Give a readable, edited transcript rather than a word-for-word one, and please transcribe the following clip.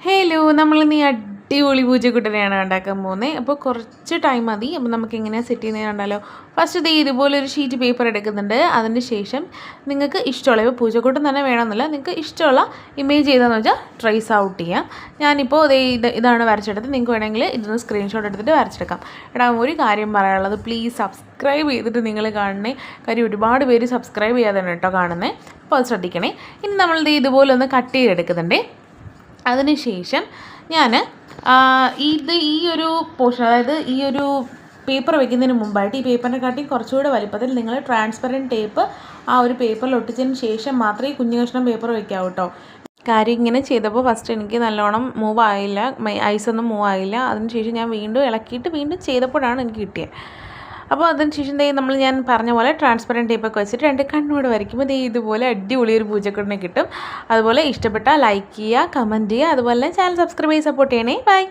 Hello, നമ്മളിന്ന് ഈ അടിപൊളി പൂച്ചക്കുട്ടനെയാണ് ഉണ്ടാക്കാൻ പോകുന്നത്. അപ്പോൾ കുറച്ച് ടൈം മതി. അപ്പോൾ നമുക്ക് എങ്ങനെയാണ് സെറ്റ് ചെയ്യുന്നത് കണ്ടാലോ. ഫസ്റ്റ് ഇത് ഇതുപോലൊരു ഷീറ്റ് പേപ്പർ എടുക്കുന്നുണ്ട്. അതിന് ശേഷം നിങ്ങൾക്ക് ഇഷ്ടമുള്ള ഇപ്പോൾ പൂച്ചക്കുട്ടൻ തന്നെ വേണമെന്നില്ല, നിങ്ങൾക്ക് ഇഷ്ടമുള്ള ഇമേജ് ചെയ്താന്ന് വെച്ചാൽ ട്രേസ് ഔട്ട് ചെയ്യാം. ഞാനിപ്പോൾ ഇതാണ് വരച്ചെടുത്ത്, നിങ്ങൾക്ക് വേണമെങ്കിൽ ഇതൊന്ന് സ്ക്രീൻഷോട്ട് എടുത്തിട്ട് വരച്ചെടുക്കാം. എടാ, ഒരു കാര്യം പറയാനുള്ളത്, പ്ലീസ് സബ്സ്ക്രൈബ് ചെയ്തിട്ട് നിങ്ങൾ കാണണേ. കാര്യം ഒരുപാട് പേര് സബ്സ്ക്രൈബ് ചെയ്യാതാണ് കേട്ടോ കാണുന്നത്. അപ്പോൾ അത് ശ്രദ്ധിക്കണേ. ഇനി നമ്മൾ ഇതുപോലെ ഒന്ന് കട്ട് ചെയ്തെടുക്കുന്നുണ്ട്. അതിനുശേഷം ഞാൻ ഈ ഒരു പോർഷൻ, അതായത് ഈ ഒരു പേപ്പർ വെക്കുന്നതിന് മുമ്പായിട്ട് ഈ പേപ്പറിനെ കാട്ടി കുറച്ചുകൂടെ വലിപ്പത്തിൽ നിങ്ങൾ ട്രാൻസ്പെറൻറ്റ് ടേപ്പ് ആ ഒരു പേപ്പറിൽ ഒട്ടിച്ചതിന് ശേഷം മാത്രമേ കുഞ്ഞു കഷ്ണം പേപ്പർ വെക്കാവൂ കേട്ടോ. കാര്യം ഇങ്ങനെ ചെയ്തപ്പോൾ ഫസ്റ്റ് എനിക്ക് നല്ലോണം മൂവ് ആയില്ല, ഐസൊന്നും മൂവ് ആയില്ല. അതിനുശേഷം ഞാൻ വീണ്ടും ഇളക്കിയിട്ട് വീണ്ടും ചെയ്തപ്പോഴാണ് എനിക്ക് കിട്ടിയത്. അപ്പോൾ അതിനുശേഷം ഞാൻ പറഞ്ഞ പോലെ ട്രാൻസ്പെറൻറ്റ് ടേപ്പൊക്കെ വെച്ചിട്ട് 2 കണ്ണൂടെ വരയ്ക്കുമ്പോൾ ഇതുപോലെ അടിപൊളി ഒരു പൂച്ചക്കുട്ടിനെ കിട്ടും. അതുപോലെ ഇഷ്ടപ്പെട്ടാൽ ലൈക്ക് ചെയ്യുക, കമൻറ്റ് ചെയ്യുക, അതുപോലെ ചാനൽ സബ്സ്ക്രൈബ് ചെയ്ത് സപ്പോർട്ട് ചെയ്യണേ. ബൈ.